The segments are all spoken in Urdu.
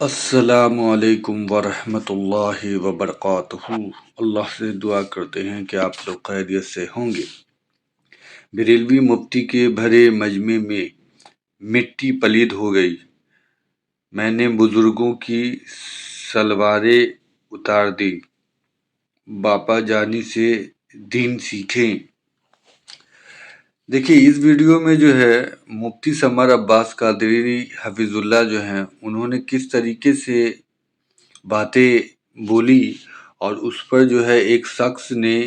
السلام علیکم ورحمۃ اللہ وبرکاتہ۔ اللہ سے دعا کرتے ہیں کہ آپ لوگ خیریت سے ہوں گے۔ بریلوی مفتی کے بھرے مجمع میں مٹی پلید ہو گئی۔ میں نے بزرگوں کی سلواریں اتار دی، باپا جانی سے دین سیکھیں۔ دیکھیے اس ویڈیو میں جو ہے مفتی سمر عباس قادری حفظ اللہ جو ہیں انہوں نے کس طریقے سے باتیں بولی اور اس پر جو ہے ایک شخص نے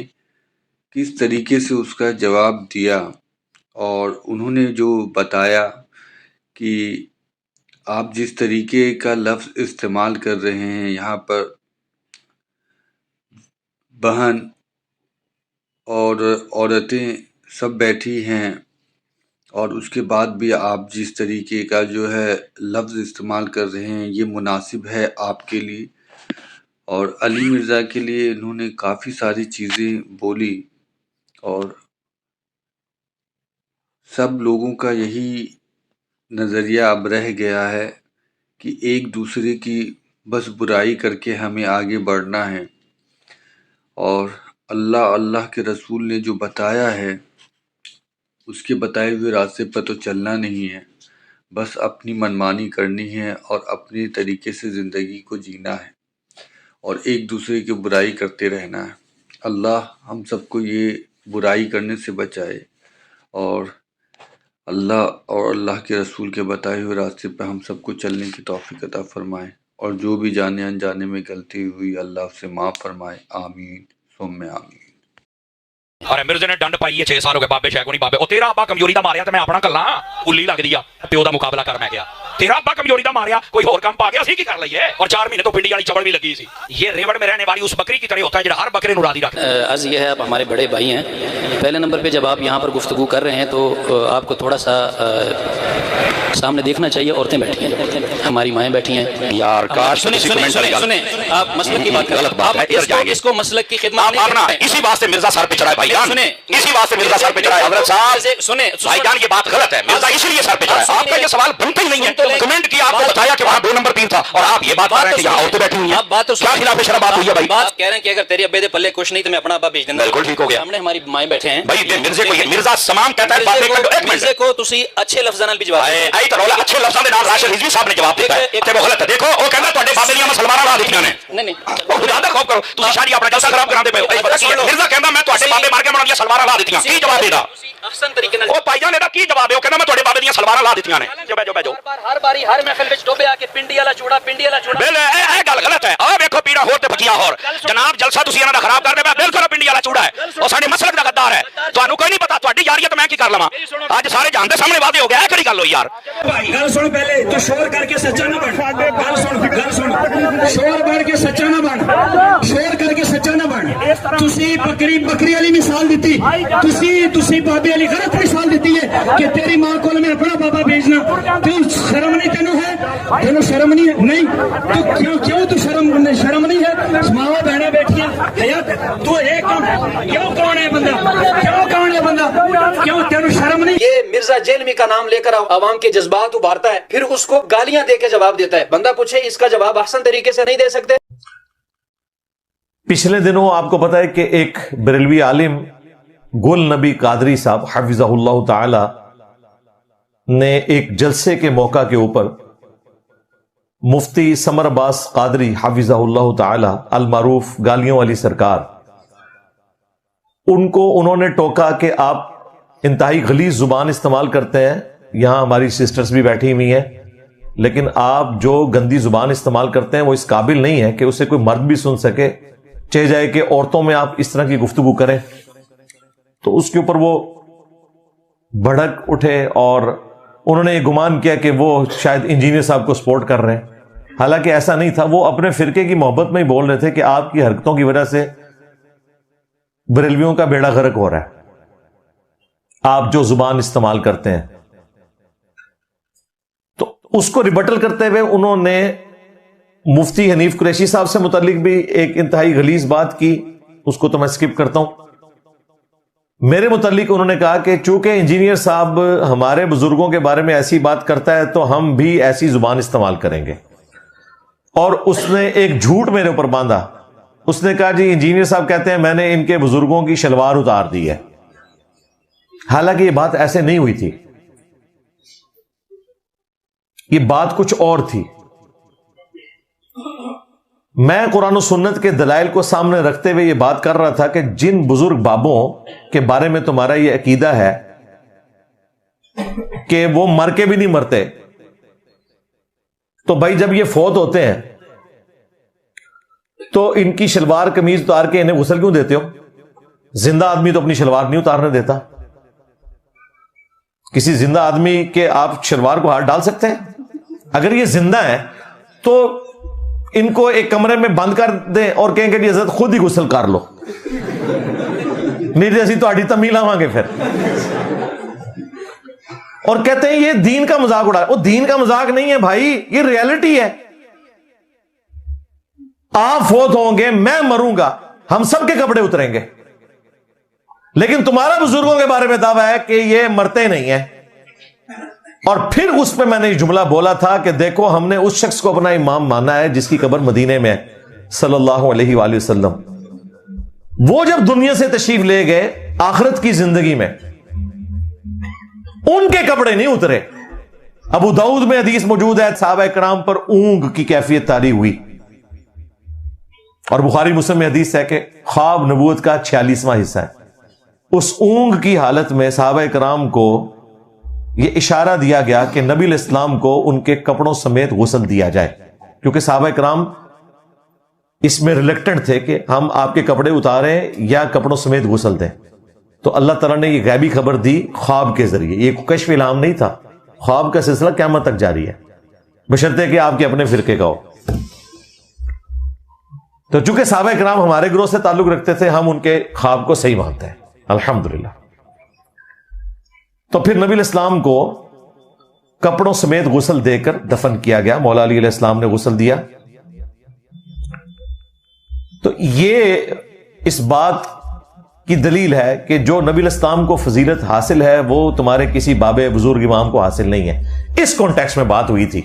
کس طریقے سے اس کا جواب دیا، اور انہوں نے جو بتایا کہ آپ جس طریقے کا لفظ استعمال کر رہے ہیں یہاں پر بہن اور عورتیں سب بیٹھی ہیں، اور اس کے بعد بھی آپ جس طریقے کا جو ہے لفظ استعمال کر رہے ہیں یہ مناسب ہے آپ کے لیے؟ اور علی مرزا کے لیے انہوں نے کافی ساری چیزیں بولی، اور سب لوگوں کا یہی نظریہ اب رہ گیا ہے کہ ایک دوسرے کی بس برائی کر کے ہمیں آگے بڑھنا ہے، اور اللہ کے رسول نے جو بتایا ہے اس کے بتائے ہوئے راستے پر تو چلنا نہیں ہے، بس اپنی منمانی کرنی ہے اور اپنے طریقے سے زندگی کو جینا ہے اور ایک دوسرے کی برائی کرتے رہنا ہے۔ اللہ ہم سب کو یہ برائی کرنے سے بچائے، اور اللہ کے رسول کے بتائے ہوئے راستے پہ ہم سب کو چلنے کی توفیق عطا فرمائے، اور جو بھی جانے انجانے میں غلطی ہوئی اللہ اسے معاف فرمائے، آمین ثم آمین۔ اور مرزا نے ڈنڈ پائی ہے 6 سال ہو گئے بابے شیخ نہیں بابے او تیرا ابا کمزوری دا ماریا تے میں اپنا کلا الی لگ دیا پیو دا مقابلہ کر میں گیا، تیرا ابا کمزوری دا ماریا کوئی اور کام پا گیا سی کی کر لئیے، اور 4 مہینے تو پنڈی والی چوڑ بھی لگی سی۔ یہ ریوڑ میں رہنے والی اس بکری کی طرح ہوتا ہے جڑا ہر بکرے نو راضی رکھتا ہے۔ عرض یہ ہے آپ ہمارے بڑے بھائی ہیں، پہلے نمبر پہ جب آپ یہاں پر گفتگو کر رہے ہیں تو آپ کو تھوڑا سا سامنے دیکھنا چاہیے، عورتیں بیٹھی ہیں، ہماری مائیں بیٹھی ہیں یار کاش سنیں آپ مسلک کی بات غلط بات ہے، اس کو مسلک کی خدمت نہیں کرنا ہے، اسی واسطے مرزا سر پہ چڑھا ہے بھائی جان، سنیں اسی واسطے مرزا سر پہ چڑھا ہے حضرت صاحب، سنیں بھائی جان یہ بات غلط ہے، مرزا اس لیے سر پہ چڑھا ہے، آپ کا یہ سوال بنتا ہی نہیں ہے، کمنٹ کیا آپ کو بتایا کہ وہاں 2 نمبر 3 تھا، اور آپ یہ بات کر رہے ہیں کہ یہاں عورتیں بیٹھی ہوئی ہیں، بات تو کیا خلاف شرع بات ہوئی ہے بھائی؟ بات کہہ رہے ہیں کہ اگر تیرے ابے دے پلے کچھ نہیں تو میں اپنا ابا بھیج دوں گا، بالکل ٹھیک ہو گیا، سامنے ہماری مائیں بیٹھے ہیں بھائی مرزا سامان کہتا ہے بات ایک مرزے کو تسی اچھے لفظاں نال بھی جواب دے آئی تو رولا اچھے لفظاں دے نال راشد رضوی صاحب نے جواب دیتا ہے کہ وہ غلط ہے، دیکھو وہ کہنا تواڈے بابے دیاں سلوارا لا دتیاں نے، نہیں او خدا دا خوف کرو تسی شادی اپنا جلسہ خراب کراندے پئے ہو، مرزا کہنا میں تواڈے بابے مار کے بنا دیاں سلوارا لا دتیاں، کی جواب دیدا احسن طریقے نال او بھائی جان دا کی جواب ہے، او کہنا میں تواڈے بابے دیاں سلوارا لا دتیاں نے، جو بیجو ہر باری ہر محفل وچ ڈوبے آ کے پنڈی والا چوڑا بل اے گل غلط ہے، آ ویکھو پیڑا ہور تے بکیاں ہور، جناب جلسہ تسی انہاں دا خراب کر دے، میں بالکل پنڈی والا چوڑا ہے، او ساڈے مسلک دا غدار ہے، تانوں کوئی نہیں پتہ تواڈی یاریت میں کی کر لواں، اج سارے جان دے سامنے واضح ہو گیا ہے، کہڑی گل ہوئی یار؟ بھائی گل سن پہلے تو شور کر کے سچا نہ بن، گل سن شور بڑھ کے سچا نہ بن، شور کر کے سچا نہ بن، تسی بکری والی مثال دیتی، تسی بابے والی غلط مثال دیتی ہے کہ تیری ماں کو میں اپنا بابا بھیجنا، تو شرم نہیں تینوں ہے، تینوں شرم نہیں ہے، نہیں تو کیوں تو شرم نہیں ہے، ماں بہنیں بیٹھیاں حیات تو ایک کیوں کون ہے بندہ کیوں تینوں شرم نہیں؟ یہ مرزا جیلمی کا نام لے کر عوام کے جذبات ابھارتا ہے، پھر اس کو گالیاں دے کے جواب دیتا ہے، بندہ پوچھے اس کا جواب احسن طریقے سے نہیں دے سکتے۔ پچھلے دنوں آپ کو پتا ہے کہ ایک بریلوی عالم گل نبی قادری صاحب حفظہ اللہ تعالی نے ایک جلسے کے موقع کے اوپر مفتی سمر عباس قادری حفظہ اللہ تعالی المعروف گالیوں والی سرکار، ان کو انہوں نے ٹوکا کہ آپ انتہائی غلیظ زبان استعمال کرتے ہیں، یہاں ہماری سسٹرز بھی بیٹھی ہوئی ہیں، لیکن آپ جو گندی زبان استعمال کرتے ہیں وہ اس قابل نہیں ہے کہ اسے کوئی مرد بھی سن سکے، چاہے جائے کہ عورتوں میں آپ اس طرح کی گفتگو کریں۔ تو اس کے اوپر وہ بھڑک اٹھے اور انہوں نے یہ گمان کیا کہ وہ شاید انجینئر صاحب کو سپورٹ کر رہے ہیں، حالانکہ ایسا نہیں تھا، وہ اپنے فرقے کی محبت میں ہی بول رہے تھے کہ آپ کی حرکتوں کی وجہ سے بریلویوں کا بیڑا غرق ہو رہا ہے، آپ جو زبان استعمال کرتے ہیں۔ تو اس کو ریبٹل کرتے ہوئے انہوں نے مفتی حنیف قریشی صاحب سے متعلق بھی ایک انتہائی غلیظ بات کی، اس کو تو میں سکپ کرتا ہوں۔ میرے متعلق انہوں نے کہا کہ چونکہ انجینئر صاحب ہمارے بزرگوں کے بارے میں ایسی بات کرتا ہے تو ہم بھی ایسی زبان استعمال کریں گے۔ اور اس نے ایک جھوٹ میرے اوپر باندھا. اس نے کہا جی انجینئر صاحب کہتے ہیں میں نے ان کے بزرگوں کی شلوار اتار دی ہے. حالانکہ یہ بات ایسے نہیں ہوئی تھی, یہ بات کچھ اور تھی. میں قرآن و سنت کے دلائل کو سامنے رکھتے ہوئے یہ بات کر رہا تھا کہ جن بزرگ بابوں کے بارے میں تمہارا یہ عقیدہ ہے کہ وہ مر کے بھی نہیں مرتے, تو بھائی جب یہ فوت ہوتے ہیں تو ان کی شلوار قمیض اتار کے انہیں غسل کیوں دیتے ہو؟ زندہ آدمی تو اپنی شلوار نہیں اتارنے دیتا. کسی زندہ آدمی کے آپ شلوار کو ہاتھ ڈال سکتے ہیں؟ اگر یہ زندہ ہے تو ان کو ایک کمرے میں بند کر دیں اور کہیں کہ حضرت خود ہی غسل کر لو, نہیں جیسی تو آڈی تمیل آواں گے پھر. اور کہتے ہیں یہ دین کا مذاق اڑا. وہ دین کا مذاق نہیں ہے بھائی, یہ ریئلٹی ہے. آپ فوت ہوں گے, میں مروں گا, ہم سب کے کپڑے اتریں گے, لیکن تمہارا بزرگوں کے بارے میں دعویٰ ہے کہ یہ مرتے نہیں ہیں. اور پھر اس پہ میں نے یہ جملہ بولا تھا کہ دیکھو ہم نے اس شخص کو اپنا امام مانا ہے جس کی قبر مدینے میں ہے صلی اللہ علیہ وآلہ وسلم. وہ جب دنیا سے تشریف لے گئے آخرت کی زندگی میں, ان کے کپڑے نہیں اترے. ابو داؤد میں حدیث موجود ہے صحابہ کرام پر اونگ کی کیفیت طاری ہوئی, اور بخاری مسلم میں حدیث ہے کہ خواب نبوت کا 46واں حصہ ہے. اس اونگ کی حالت میں صحابہ کرام کو یہ اشارہ دیا گیا کہ نبی علیہ السلام کو ان کے کپڑوں سمیت غسل دیا جائے, کیونکہ صحابہ کرام اس میں ریلیکٹنٹ تھے کہ ہم آپ کے کپڑے اتاریں یا کپڑوں سمیت غسل دیں. تو اللہ تعالیٰ نے یہ غیبی خبر دی خواب کے ذریعے. یہ کشف الہام نہیں تھا, خواب کا سلسلہ قیامت تک جاری ہے بشرطے کہ آپ کے اپنے فرقے کا ہو. تو چونکہ صحابہ کرام ہمارے گروہ سے تعلق رکھتے تھے, ہم ان کے خواب کو صحیح مانتے ہیں الحمدللہ. تو پھر نبی علیہ السلام کو کپڑوں سمیت غسل دے کر دفن کیا گیا. مولا علی علیہ السلام نے غسل دیا. تو یہ اس بات کی دلیل ہے کہ جو نبی علیہ السلام کو فضیلت حاصل ہے وہ تمہارے کسی باب بزرگ امام کو حاصل نہیں ہے. اس کانٹیکسٹ میں بات ہوئی تھی,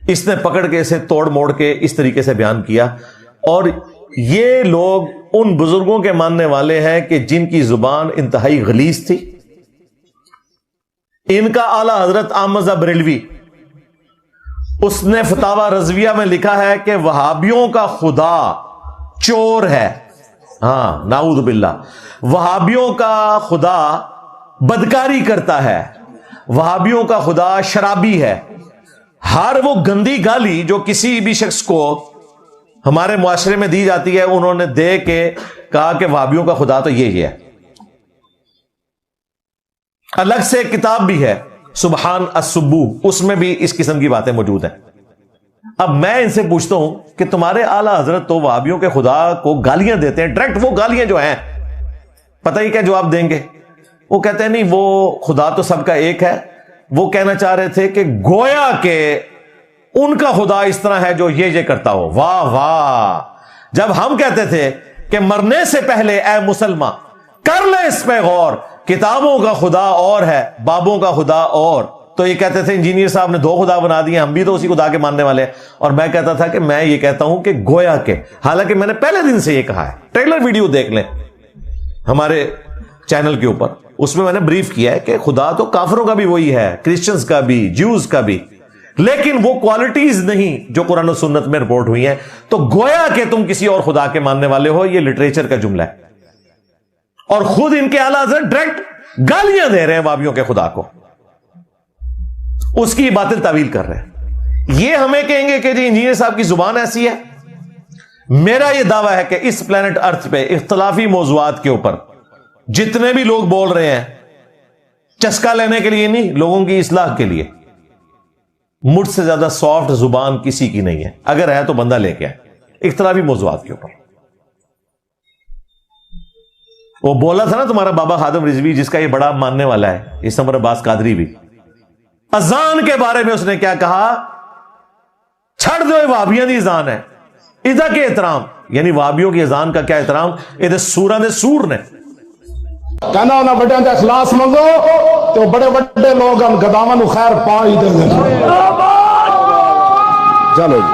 اس نے پکڑ کے اسے توڑ موڑ کے اس طریقے سے بیان کیا. اور یہ لوگ ان بزرگوں کے ماننے والے ہیں کہ جن کی زبان انتہائی غلیظ تھی. ان کا اعلی حضرت احمد بریلوی, اس نے فتاوی رضویہ میں لکھا ہے کہ وہابیوں کا خدا چور ہے. ہاں نعوذ باللہ. وہابیوں کا خدا بدکاری کرتا ہے, وہابیوں کا خدا شرابی ہے. ہر وہ گندی گالی جو کسی بھی شخص کو ہمارے معاشرے میں دی جاتی ہے انہوں نے دے کے کہا کہ وہابیوں کا خدا تو یہ ہے. الگ سے ایک کتاب بھی ہے سبحان السبوح, اس میں بھی اس قسم کی باتیں موجود ہیں. اب میں ان سے پوچھتا ہوں کہ تمہارے اعلی حضرت تو وہابیوں کے خدا کو گالیاں دیتے ہیں, ڈائریکٹ وہ گالیاں جو ہیں, پتہ ہی کیا جواب دیں گے. وہ کہتے ہیں نہیں وہ خدا تو سب کا ایک ہے. وہ کہنا چاہ رہے تھے کہ گویا کہ ان کا خدا اس طرح ہے جو یہ کرتا ہو. واہ واہ. جب ہم کہتے تھے کہ مرنے سے پہلے اے مسلمان کر لے اس پہ غور, کتابوں کا خدا اور ہے, بابوں کا خدا اور, تو یہ کہتے تھے انجینئر صاحب نے 2 خدا بنا دیے, ہم بھی تو اسی خدا کے ماننے والے ہیں. اور میں کہتا تھا کہ میں یہ کہتا ہوں کہ گویا کے, حالانکہ میں نے پہلے دن سے یہ کہا ہے. ٹریلر ویڈیو دیکھ لیں ہمارے چینل کے اوپر, اس میں نے بریف کیا ہے کہ خدا تو کافروں کا بھی وہی ہے, کرسچنز کا بھی, جیوز کا بھی, لیکن وہ کوالٹیز نہیں جو قرآن و سنت میں رپورٹ ہوئی ہیں. تو گویا کہ تم کسی اور خدا کے ماننے والے ہو, یہ لٹریچر کا جملہ ہے. اور خود ان کے اعلیٰ حضرت ڈائریکٹ گالیاں دے رہے ہیں وہابیوں کے خدا کو, اس کی باطل تعویل کر رہے ہیں. یہ ہمیں کہیں گے کہ جی انجینئر صاحب کی زبان ایسی ہے. میرا یہ دعویٰ ہے کہ اس پلانٹ ارتھ پہ اختلافی موضوعات کے اوپر جتنے بھی لوگ بول رہے ہیں چسکا لینے کے لیے نہیں, لوگوں کی اصلاح کے لیے, مجھ سے زیادہ سافٹ زبان کسی کی نہیں ہے. اگر ہے تو بندہ لے کے آئے اختلافی موضوعات کے اوپر. وہ بولا تھا نا تمہارا بابا خادم رضوی جس کا یہ بڑا ماننے والا ہے, اس نمبر عباس قادری بھی, اذان کے بارے میں اس نے کیا کہا, چھڑ دو یہ وہابیاں دی اذان ہے, ادا کے احترام, یعنی وہابیوں کی اذان کا کیا احترام, یہ سوراں دے سور نے. کہنا انہاں بڑیاں تے اخلاص منگو تو بڑے بڑے لوگ ہم گداواں نو خیر پا ہی دیں گے. چلو جی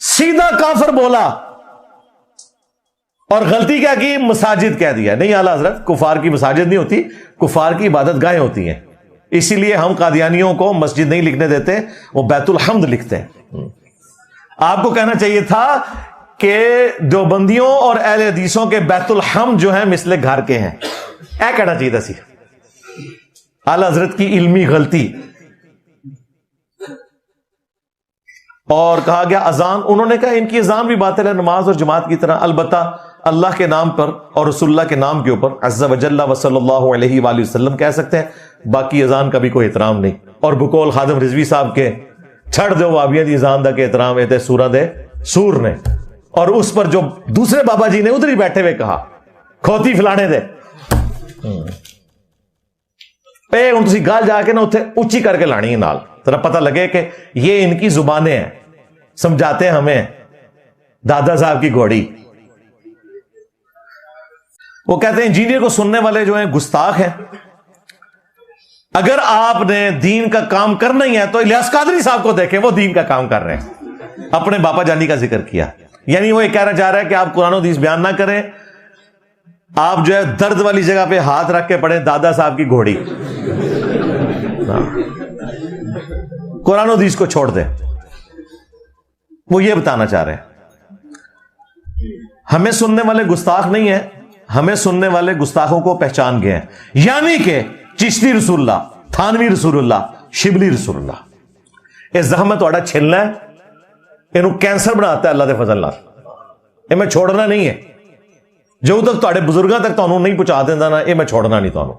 سیدھا کافر بولا اور غلطی کیا کی؟ مساجد کہہ دیا. نہیں اعلیٰ حضرت، کفار کی مساجد نہیں ہوتی، کفار کی عبادت گاہیں ہوتی ہیں. اسی لیے ہم قادیانیوں کو مسجد نہیں لکھنے دیتے، وہ بیت الحمد لکھتے ہیں. آپ کو کہنا چاہیے تھا کہ دیوبندیوں اور اہل حدیثوں کے بیت الحمد جو ہیں مثل گھر کے ہیں، اے کہنا چاہیے تھا. سی اعلیٰ حضرت کی علمی غلطی. اور کہا گیا اذان، انہوں نے کہا ان کی اذان بھی باطل ہے نماز اور جماعت کی طرح، البتہ اللہ کے نام پر اور رسول اللہ کے نام کے اوپر عز وجل و صلی اللہ علیہ وآلہ وسلم کہہ سکتے ہیں، باقی اذان کا بھی کوئی احترام نہیں. اور بقول خادم رضوی صاحب کے چھڑ دو وابیاں دی اذان دا کے احترام ایتے سورہ دے سور نے. اور اس پر جو دوسرے بابا جی نے ادھر ہی بیٹھے ہوئے کہا کھوتی فلانے دے اے ہن تسی گل جا کے نا اتنے اچھی کر کے لانی ہے نال، ذرا پتہ لگے کہ یہ ان کی زبانیں ہیں. سمجھاتے ہیں ہمیں دادا صاحب کی گھوڑی. وہ کہتے ہیں انجینئر کو سننے والے جو ہیں گستاخ ہیں. اگر آپ نے دین کا کام کرنا ہی ہے تو الیاس قادری صاحب کو دیکھیں، وہ دین کا کام کر رہے ہیں. اپنے باپا جانی کا ذکر کیا، یعنی وہ یہ کہنا چاہ رہا ہے کہ آپ قرآن و حدیث بیان نہ کریں، آپ جو ہے درد والی جگہ پہ ہاتھ رکھ کے پڑھیں دادا صاحب کی گھوڑی. قرآن و حدیث کو چھوڑ دیں. وہ یہ بتانا چاہ رہے ہیں ہمیں سننے والے گستاخ نہیں ہیں، ہمیں سننے والے گستاخوں کو پہچان گئے ہیں. یعنی کہ چشتی رسول اللہ، تھانوی رسول اللہ، شبلی رسول اللہ. یہ زخم تھوڑا چھلنا ہے، انہوں کینسر بناتا ہے اللہ دے فضل نال. یہ میں چھوڑنا نہیں ہے، جو تک تھوڑے بزرگاں تک تو نہیں پہنچا دینا نا، یہ میں چھوڑنا نہیں تو.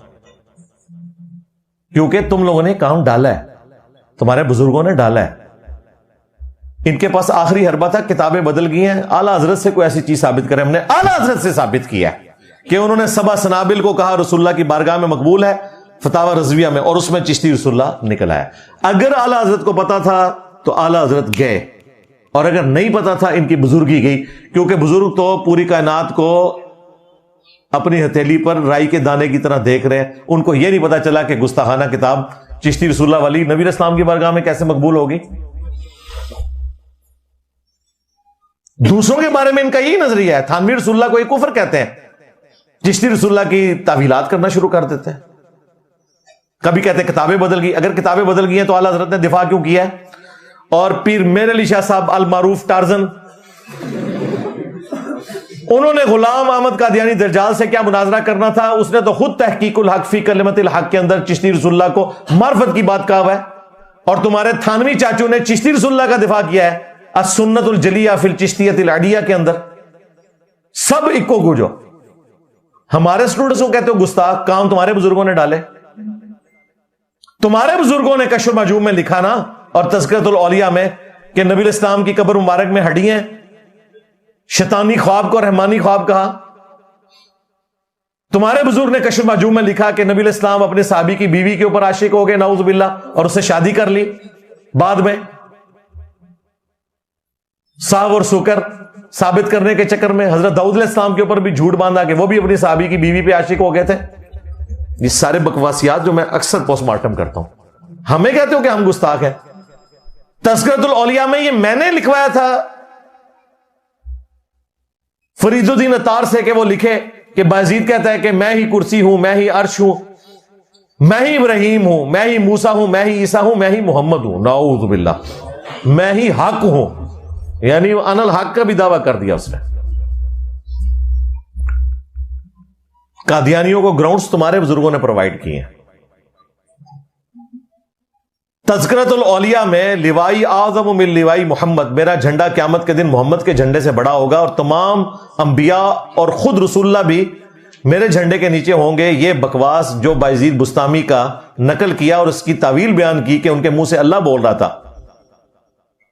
کیونکہ تم لوگوں نے کام ڈالا ہے، تمہارے بزرگوں نے ڈالا ہے. ان کے پاس آخری حربہ تھا، کتابیں بدل گئی ہیں. اعلیٰ حضرت سے کوئی ایسی چیز ثابت کرے. ہم نے اعلیٰ حضرت سے ثابت کیا کہ انہوں نے سبا سنابل کو کہا رسول اللہ کی بارگاہ میں مقبول ہے، فتاوی رضویہ میں، اور اس میں چشتی رسول اللہ نکلا ہے. اگر اعلیٰ حضرت کو پتا تھا تو اعلیٰ حضرت گئے، اور اگر نہیں پتا تھا ان کی بزرگی گئی. کیونکہ بزرگ تو پوری کائنات کو اپنی ہتھیلی پر رائی کے دانے کی طرح دیکھ رہے ہیں. ان کو یہ نہیں پتا چلا کہ گستاخانہ کتاب چشتی رسول اللہ والی نبی اسلام کی بارگاہ میں کیسے مقبول ہوگی. دوسروں کے بارے میں ان کا یہی نظریہ ہے. تھانوی رسول اللہ کو یہ کفر کہتے ہیں، چشتی رسول اللہ کی تعویلات کرنا شروع کر دیتے ہیں. کبھی کہتے ہیں کتابیں بدل گئی. اگر کتابیں بدل گئی ہیں تو اعلیٰ حضرت نے دفاع کیوں کیا ہے؟ اور پیر میر علی شاہ صاحب المعروف ٹارزن، انہوں نے غلام احمد قادیانی دجال سے کیا مناظرہ کرنا تھا؟ اس نے تو خود تحقیق الحق فی کلمت الحق کے اندر چشتی رسول اللہ کو معرفت کی بات کہا ہوا ہے. اور تمہارے تھانوی چاچو نے چشتی رسول اللہ کا دفاع کیا ہے السنت الجلیہ فی الچشتیۃ العڈیہ کے اندر. سب اکو گوجو. ہمارے اسٹوڈنٹس کو کہتے ہو گستاخ، کام تمہارے بزرگوں نے ڈالے. تمہارے بزرگوں نے کشف معجوب میں لکھا نا، اور تذکرۃ الاولیاء میں، کہ نبی اسلام کی قبر مبارک میں ہڈیاں، شیطانی خواب کو رحمانی خواب کہا. تمہارے بزرگ نے کشف معجوب میں لکھا کہ نبی اسلام اپنے صحابی کی بیوی کے اوپر عاشق ہو گئے نعوذ باللہ، اور اس سے شادی کر لی. بعد میں صاحب اور سکر ثابت کرنے کے چکر میں حضرت داؤد علیہ السلام کے اوپر بھی جھوٹ باندھا کہ وہ بھی اپنی صحابی کی بیوی پہ عاشق ہو گئے تھے. یہ سارے بکواسیات جو میں اکثر پوسٹ مارٹم کرتا ہوں. ہمیں کہتے ہو کہ ہم گستاخ ہیں. تذکرۃ الاولیاء میں یہ میں نے لکھوایا تھا فرید الدین عطار سے کہ وہ لکھے کہ بازید کہتا ہے کہ میں ہی کرسی ہوں، میں ہی عرش ہوں، میں ہی ابراہیم ہوں، میں ہی موسیٰ ہوں، میں ہی عیسیٰ ہوں، میں ہی محمد ہوں. نعوذ باللہ. میں ہی حق ہوں، یعنی انا الحق کا بھی دعویٰ کر دیا اس نے. قادیانیوں کو گراؤنڈز تمہارے بزرگوں نے پرووائڈ کیے ہیں. تذکرۃ الاولیاء میں لوائی اعظم من لوائی محمد، میرا جھنڈا قیامت کے دن محمد کے جھنڈے سے بڑا ہوگا، اور تمام انبیاء اور خود رسول اللہ بھی میرے جھنڈے کے نیچے ہوں گے. یہ بکواس جو بایزید بستامی کا نقل کیا اور اس کی تعویل بیان کی کہ ان کے منہ سے اللہ بول رہا تھا،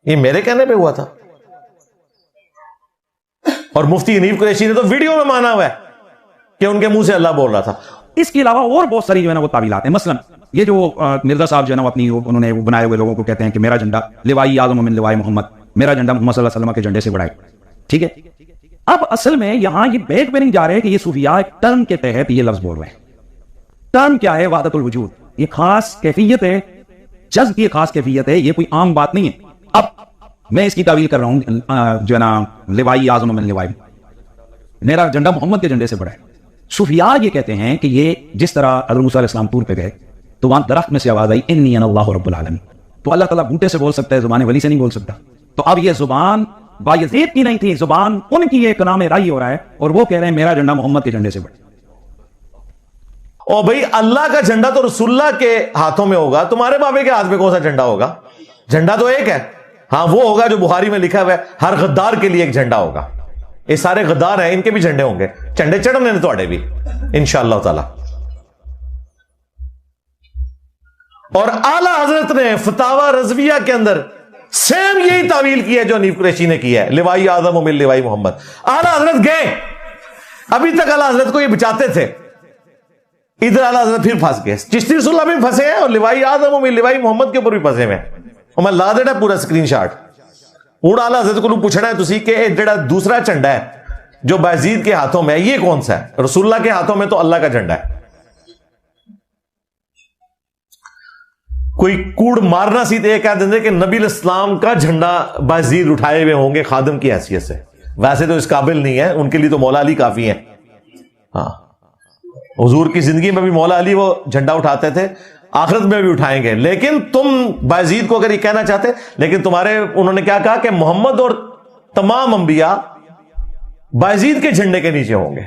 یہ میرے کہنے پہ ہوا تھا. اور مفتی حنیف قریشی نے تو ویڈیو میں مانا ہوا ہے کہ ان کے منہ سے اللہ بول رہا تھا. اس کے علاوہ اور بہت ساری جو ہے نا وہ تعویلات ہیں. مثلا یہ جو مرزا صاحب جو ہے نا اپنی انہوں نے بنائے ہوئے لوگوں کو کہتے ہیں کہ میرا جھنڈا لوائی اعظم من لوائی محمد، میرا جھنڈا محمد صلی اللہ علیہ وسلم کے جھنڈے سے بڑا ہے. ٹھیک ہے، اب اصل میں یہاں یہ بیک پہ نہیں جا رہے کہ یہ صوفیاء ایک ٹرم کے تحت یہ لفظ بول رہے ہیں. ٹرم کیا ہے؟ وحدت الوجود. یہ خاص کیفیت ہے، جذب کی خاص کیفیت ہے، یہ کوئی عام بات نہیں ہے. اب میں اس کی تعویل کر رہا ہوں جو ہے نا لوائی اعظم من لوائی، میرا جھنڈا محمد کے جھنڈے سے بڑا ہے. صوفیاء یہ کہتے ہیں کہ یہ جس طرح حضرت موسیٰ علیہ السلام طور پہ گئے تو وہاں درخت میں سے آواز آئی انی انا اللہ رب العالمین، تو اللہ تعالیٰ بوٹے سے بول سکتا ہے، زبان ولی سے نہیں بول سکتا. تو اب یہ زبان بایزید کی نہیں تھی، زبان ان کی ایک نام رائی ہو رہا ہے، اور وہ کہہ رہے ہیں میرا جھنڈا محمد کے جھنڈے سے بڑا. اور بھائی اللہ کا جھنڈا تو رسول اللہ کے ہاتھوں میں ہوگا، تمہارے بابے کے ہاتھ میں کون سا جھنڈا ہوگا؟ جھنڈا تو ایک ہے. ہاں وہ ہوگا جو بخاری میں لکھا ہوا ہے ہر غدار کے لیے ایک جھنڈا ہوگا. یہ سارے غدار ہیں، ان کے بھی جھنڈے ہوں گے، جھنڈے چڑھنے نے تھوڑے بھی انشاءاللہ تعالی. اور اعلی حضرت نے فتاوی رضویہ کے اندر سیم یہی تعویل کی ہے جو حنیف قریشی نے کی ہے، لوائی اعظم من لوائی محمد. اعلی حضرت گئے، ابھی تک اعلی حضرت کو یہ بچاتے تھے، ادھر اعلی حضرت پھر پھنس گئے. چشتی رسول اللہ بھی پھنسے ہیں اور لوائی اعظم من لوائی محمد کے اوپر بھی پھنسے ہوئے. اور میں لا دینا پورا اسکرین شاٹ. ہوں اعلی حضرت کو پوچھنا ہے تسی کہ جڑا دوسرا جھنڈا ہے جو بایزید کے ہاتھوں میں ہے یہ کون سا ہے؟ رسول اللہ کے ہاتھوں میں تو اللہ کا جھنڈا ہے. کوئی کوڑ مارنا سی تو یہ کہہ دیں کہ نبی الاسلام کا جھنڈا بایزید اٹھائے ہوئے ہوں گے خادم کی حیثیت سے. ویسے تو اس قابل نہیں ہے، ان کے لیے تو مولا علی کافی ہیں. ہاں حضور کی زندگی میں بھی مولا علی وہ جھنڈا اٹھاتے تھے، آخرت میں بھی اٹھائیں گے. لیکن تم بایزید کو اگر یہ کہنا چاہتے، لیکن تمہارے انہوں نے کیا کہا کہ محمد اور تمام انبیاء بایزید کے جھنڈے کے نیچے ہوں گے،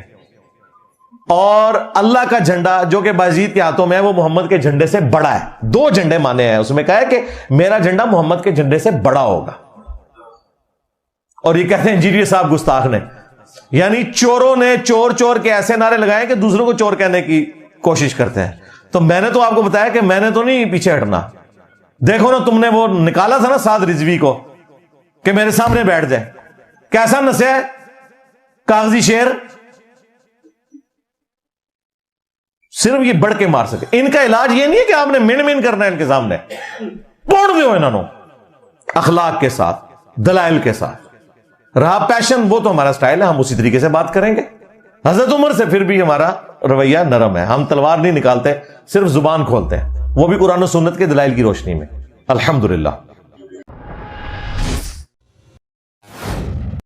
اور اللہ کا جھنڈا جو کہ بایزید کے ہاتھوں میں ہے وہ محمد کے جھنڈے سے بڑا ہے. دو جھنڈے مانے ہیں، اس میں کہا ہے کہ میرا جھنڈا محمد کے جھنڈے سے بڑا ہوگا. اور یہ کہتے ہیں انجینئر صاحب گستاخ نے، یعنی چوروں نے چور چور کے ایسے نعرے لگائے کہ دوسروں کو چور کہنے کی کوشش کرتے ہیں. تو میں نے تو آپ کو بتایا کہ میں نے تو نہیں پیچھے ہٹنا. دیکھو نا تم نے وہ نکالا تھا نا سعد رضوی کو کہ میرے سامنے بیٹھ جائے، کیسا نسے ہے کاغذی شیر. صرف یہ بڑھ کے مار سکے. ان کا علاج یہ نہیں ہے کہ آپ نے من من کرنا ہے ان کے سامنے، توڑ دیو انہوں نے اخلاق کے ساتھ، دلائل کے ساتھ. رہا پیشن، وہ تو ہمارا سٹائل ہے، ہم اسی طریقے سے بات کریں گے. حضرت عمر سے پھر بھی ہمارا رویہ نرم ہے، ہم تلوار نہیں نکالتے، صرف زبان کھولتے ہیں، وہ بھی قرآن و سنت کے دلائل کی روشنی میں. الحمدللہ.